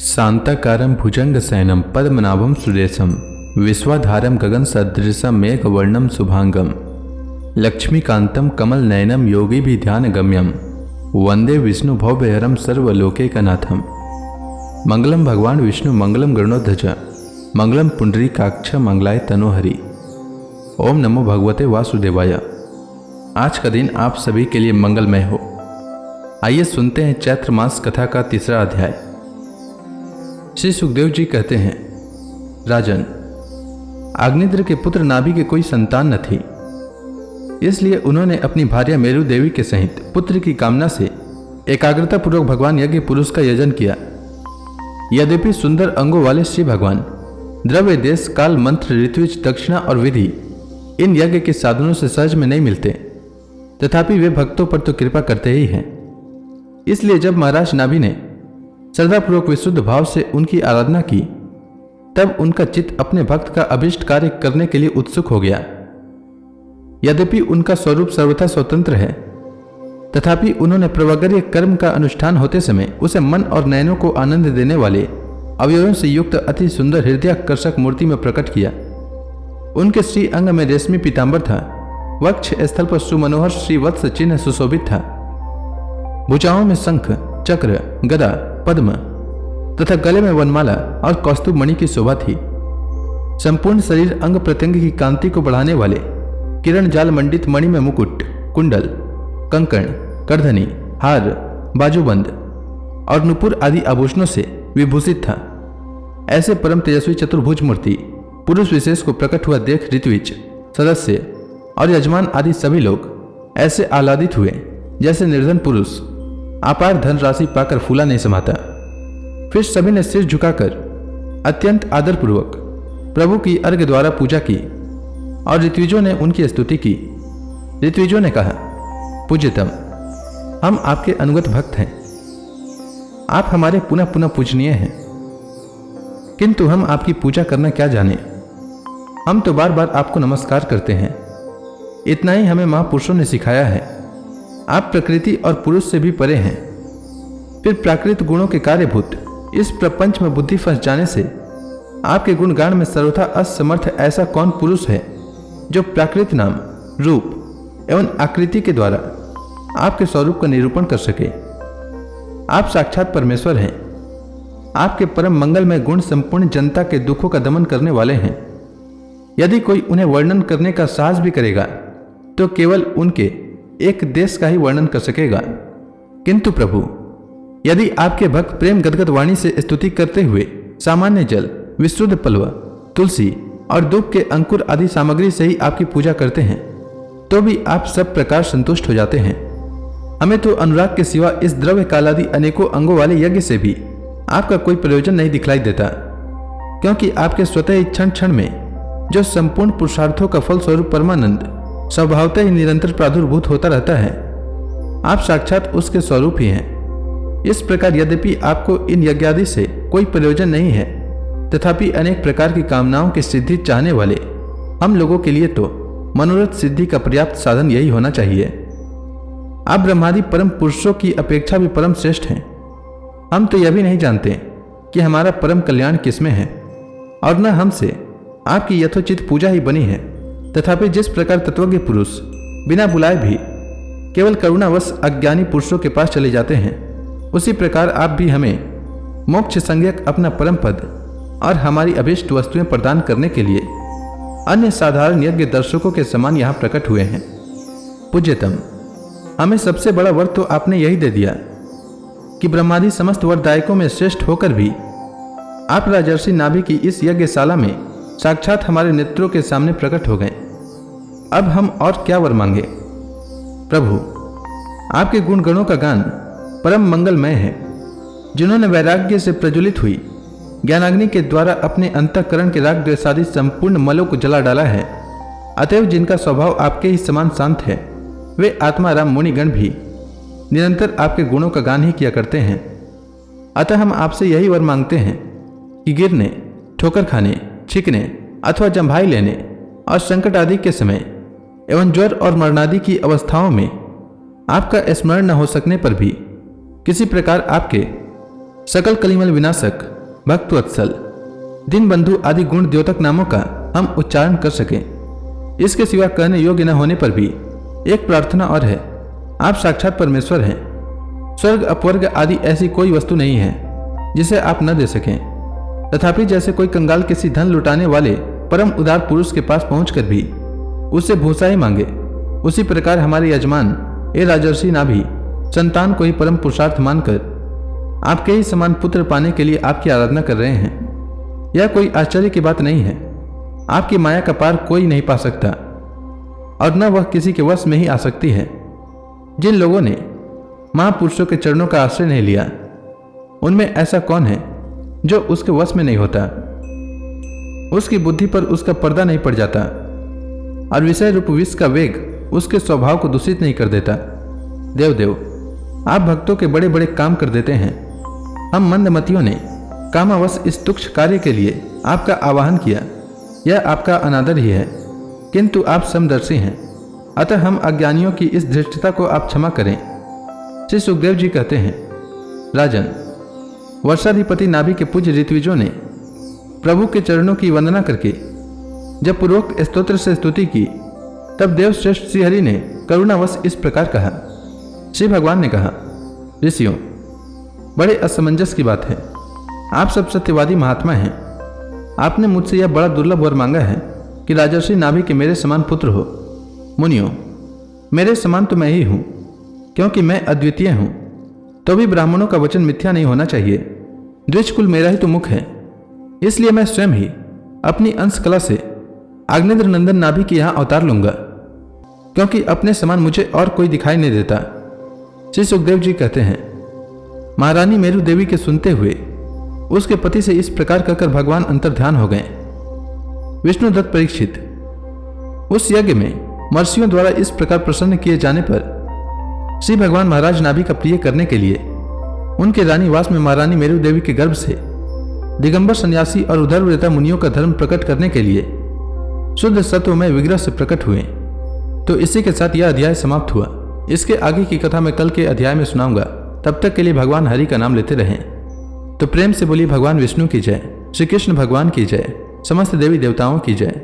शांताकारं भुजंगशयनं पद्मनाभं सुरेशं विश्वाधारं गगनसदृशं मेघवर्णं शुभांगं लक्ष्मीकान्तं कमलनयनं योगिभिध्यानगम्यं वंदे विष्णु भवभयहरं सर्वलोकैकनाथं। मंगलम भगवान विष्णु मंगलम गरुड़ध्वज मंगलम पुंडरीकाक्ष मंगलाय तनोहरि। ओम नमो भगवते वासुदेवाय। आज का दिन आप सभी के लिए मंगलमय हो। आइए सुनते हैं चैत्र मास कथा का तीसरा अध्याय। श्री सुखदेव जी कहते हैं, राजन, अग्निद्र के पुत्र नाभि के कोई संतान न थी, इसलिए उन्होंने अपनी भार्या मेरु देवी के सहित पुत्र की कामना से एकाग्रता पूर्वक भगवान यज्ञ पुरुष का यजन किया। यद्यपि सुंदर अंगों वाले श्री भगवान द्रव्य, देश, काल, मंत्र, ऋत्विज, दक्षिणा और विधि इन यज्ञ के साधनों से सहज में नहीं मिलते, तथापि वे भक्तों पर तो कृपा करते ही हैं। इसलिए जब महाराज नाभि ने श्रद्धापूर्वक विशुद्ध भाव से उनकी आराधना की, तब उनका चित्त अपने भक्त का अभिष्ट कार्य करने के लिए उत्सुक हो गया। यद्यपि उनका स्वरूप सर्वथा स्वतंत्र है, तथापि उन्होंने प्रवगर्य कर्म का अनुष्ठान होते समय उसे मन और नयनों को आनंद देने वाले अवयवों से युक्त अति सुंदर हृदयाकर्षक मूर्ति में प्रकट किया। उनके श्री अंग में रेशमी पीतांबर था, वक्ष स्थल पर सुमनोहर श्रीवत्स चिन्ह सुशोभित था, भुजाओं में शंख, चक्र, गदा, पद्म तथा गले में वनमाला और कौस्तुभ मणि की शोभा थी। संपूर्ण शरीर अंग प्रत्यंग की कांति को बढ़ाने वाले किरण जाल मंडित मणि में मुकुट, कुंडल, कंकण, करधनी, हार, बाजूबंद और नुपुर आदि आभूषणों से विभूषित था। ऐसे परम तेजस्वी चतुर्भुज मूर्ति पुरुष विशेष को प्रकट हुआ देख ऋत्विज, सदस्य और यजमान आदि सभी लोग ऐसे आह्लादित हुए जैसे निर्धन पुरुष अपार धन राशि पाकर फूला नहीं समाता। फिर सभी ने सिर झुकाकर अत्यंत आदरपूर्वक प्रभु की अर्घ्य द्वारा पूजा की और ऋत्विजों ने उनकी स्तुति की। ऋत्विजों ने कहा, पूज्यतम, हम आपके अनुगत भक्त हैं, आप हमारे पुनः पुनः पूजनीय हैं, किंतु हम आपकी पूजा करना क्या जाने। हम तो बार बार आपको नमस्कार करते हैं, इतना ही हमें महापुरुषों ने सिखाया है। आप प्रकृति और पुरुष से भी परे हैं। फिर प्राकृत गुणों के कार्यभूत इस प्रपंच में बुद्धि फंस जाने से आपके गुणगान में सर्वथा असमर्थ ऐसा कौन पुरुष है जो प्राकृत नाम, रूप एवं आकृति के द्वारा आपके स्वरूप का निरूपण कर सके। आप साक्षात परमेश्वर हैं। आपके परम मंगलमय गुण संपूर्ण जनता के दुखों का दमन करने वाले हैं। यदि कोई उन्हें वर्णन करने का साहस भी करेगा तो केवल उनके एक देश का ही वर्णन कर सकेगा। किंतु प्रभु, यदि आपके भक्त प्रेम गदगद वाणी से स्तुति करते हुए सामान्य जल, विशुद्ध पल्व, तुलसी और धूप के अंकुर आदि सामग्री से ही आपकी पूजा करते हैं, तो भी आप सब प्रकार संतुष्ट हो जाते हैं। हमें तो अनुराग के सिवा इस द्रव्य कालादि अनेकों अंगों वाले यज्ञ से भी आपका कोई प्रयोजन नहीं दिखलाई देता, क्योंकि आपके स्वतः ही क्षण क्षण में जो संपूर्ण पुरुषार्थों का फल स्वरूप परमानंद स्वभावतः ही निरंतर प्रादुर्भूत होता रहता है, आप साक्षात उसके स्वरूप ही हैं। इस प्रकार यद्यपि आपको इन यज्ञादि से कोई प्रयोजन नहीं है, तथापि अनेक प्रकार की कामनाओं की सिद्धि चाहने वाले हम लोगों के लिए तो मनोरथ सिद्धि का पर्याप्त साधन यही होना चाहिए। आप ब्रह्मादि परम पुरुषों की अपेक्षा भी परम श्रेष्ठ हैं। हम तो यह भी नहीं जानते कि हमारा परम कल्याण किसमें है, और न हमसे आपकी यथोचित पूजा ही बनी है। तथापि जिस प्रकार तत्वज्ञ पुरुष बिना बुलाए भी केवल करुणावश अज्ञानी पुरुषों के पास चले जाते हैं, उसी प्रकार आप भी हमें मोक्ष संज्ञक अपना परम पद और हमारी अभीष्ट वस्तुएं प्रदान करने के लिए अन्य साधारण यज्ञ दर्शकों के समान यहाँ प्रकट हुए हैं। पूज्यतम, हमें सबसे बड़ा वर तो आपने यही दे दिया कि ब्रह्मादि समस्त वरदायकों में श्रेष्ठ होकर भी आप राजर्षि नाभि की इस यज्ञशाला में साक्षात हमारे नेत्रों के सामने प्रकट हो गए। अब हम और क्या वर मांगे। प्रभु, आपके गुणगणों का गान परम मंगलमय है। जिन्होंने वैराग्य से प्रज्वलित हुई ज्ञानाग्नि के द्वारा अपने अंतःकरण के राग द्वेषादि संपूर्ण मलों को जला डाला है, अतएव जिनका स्वभाव आपके ही समान शांत है, वे आत्माराम मुनिगण भी निरंतर आपके गुणों का गान ही किया करते हैं। अतः हम आपसे यही वर मांगते हैं कि गिरने, ठोकर खाने, छींकने अथवा जम्भाई लेने और संकट आदि के समय एवं ज्वर और मरणादि की अवस्थाओं में आपका स्मरण न हो सकने पर भी किसी प्रकार आपके सकल कलिमल विनाशक भक्त वत्सल, दीन बंधु आदि गुण द्योतक नामों का हम उच्चारण कर सकें। इसके सिवा कहने योग्य न होने पर भी एक प्रार्थना और है। आप साक्षात परमेश्वर हैं। स्वर्ग अपवर्ग आदि ऐसी कोई वस्तु नहीं है जिसे आप न दे सकें। तथापि जैसे कोई कंगाल किसी धन लुटाने वाले परम उदार पुरुष के पास पहुंचकर भी उससे भूसा ही मांगे, उसी प्रकार हमारे यजमान ए राजर्षि नाभि संतान को ही परम पुरुषार्थ मानकर आपके ही समान पुत्र पाने के लिए आपकी आराधना कर रहे हैं। यह कोई आश्चर्य की बात नहीं है। आपकी माया का पार कोई नहीं पा सकता और न वह किसी के वश में ही आ सकती है। जिन लोगों ने महापुरुषों के चरणों का आश्रय नहीं लिया, उनमें ऐसा कौन है जो उसके वश में नहीं होता। उसकी बुद्धि पर उसका पर्दा नहीं पड़ जाता और विषय रूप विष का वेग उसके स्वभाव को दूषित नहीं कर देता। देव, आप भक्तों के बड़े बड़े काम कर देते हैं। हम मंदमतियों ने कामावश इस तुच्छ कार्य के लिए आपका आवाहन किया, यह आपका अनादर ही है, किंतु आप समदर्शी हैं, अतः हम अज्ञानियों की इस धृष्टता को आप क्षमा करें। श्री सुखदेव जी कहते हैं, राजन, वर्षाधिपति नाभि के पूज्य ऋत्विजों ने प्रभु के चरणों की वंदना करके जब पूर्वोक्त स्तोत्र से स्तुति की, तब देवश्रेष्ठ श्रीहरि ने करुणावश इस प्रकार कहा। श्री भगवान ने कहा, ऋषियों, बड़े असमंजस की बात है। आप सब सत्यवादी महात्मा हैं। आपने मुझसे यह बड़ा दुर्लभ वर मांगा है कि राजर्षि नाभि के मेरे समान पुत्र हो। मुनियों, मेरे समान तो मैं ही हूं, क्योंकि मैं अद्वितीय हूं। तो भी ब्राह्मणों का वचन मिथ्या नहीं होना चाहिए। द्विज कुल मेरा ही तो मुख है, इसलिए मैं स्वयं ही अपनी अंश कला से आग्नेन्द्र नंदन नाभि के यहां अवतार लूंगा, क्योंकि अपने समान मुझे और कोई दिखाई नहीं देता। श्री सुखदेव जी कहते हैं, महारानी मेरु देवी के सुनते हुए उसके पति से इस प्रकार कहकर भगवान अंतर्ध्यान हो गए। विष्णुदत्त परीक्षित, उस यज्ञ में महर्षियों द्वारा इस प्रकार प्रसन्न किए जाने पर श्री भगवान महाराज नाभि का प्रिय करने के लिए उनके रानीवास में महारानी मेरु देवी के गर्भ से दिगंबर सन्यासी और उधर्वरेता मुनियों का धर्म प्रकट करने के लिए शुद्ध सत्व में विग्रह से प्रकट हुए। तो इसी के साथ यह अध्याय समाप्त हुआ। इसके आगे की कथा मैं कल के अध्याय में सुनाऊंगा। तब तक के लिए भगवान हरि का नाम लेते रहें। तो प्रेम से बोलिए भगवान विष्णु की जय, श्री कृष्ण भगवान की जय, समस्त देवी देवताओं की जय।